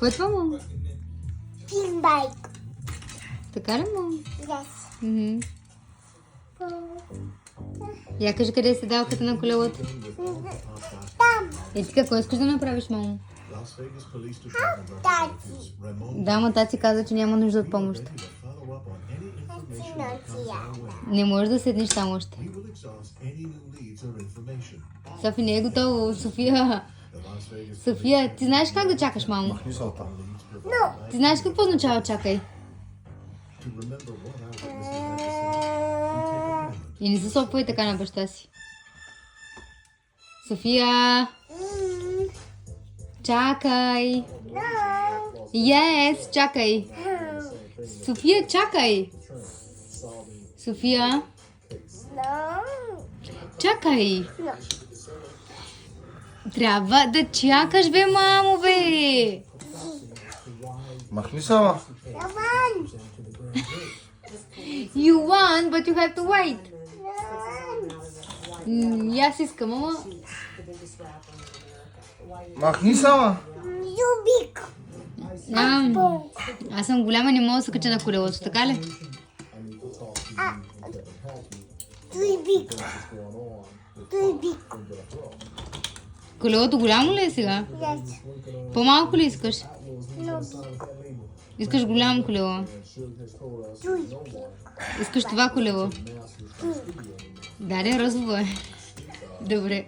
Какво е това, мамо? Big bike. Така ли, мамо? Yes. Мгм. Я кажи къде е седалката на колелото. Там. И ти какво искаш да направиш, мамо? Daddy. Да, ма тати каза, че няма нужда от помощ. Не можеш да седнеш там още. Софи не е готово. София. София, ти знаеш как да чакаш, мамо? Ти знаеш какво означава чакай? И не се сопвай така на баща си. София, чакай. Yes, чакай. София, чакай. София, No. чакай. Трябва да чакаш, бе, мамо, бе. Махни сама. Come You want, but you have to wait. on. И аз искам, ама... Махни сама. You big. Аз съм голяма, не мога да се кача на колелото, така ли? Too big. Too big. Колелото голямо ли е сега? Yes. По-малко ли искаш? No big. Искаш голямо колело. Too big. Искаш това колело. Да, розово е. Добре.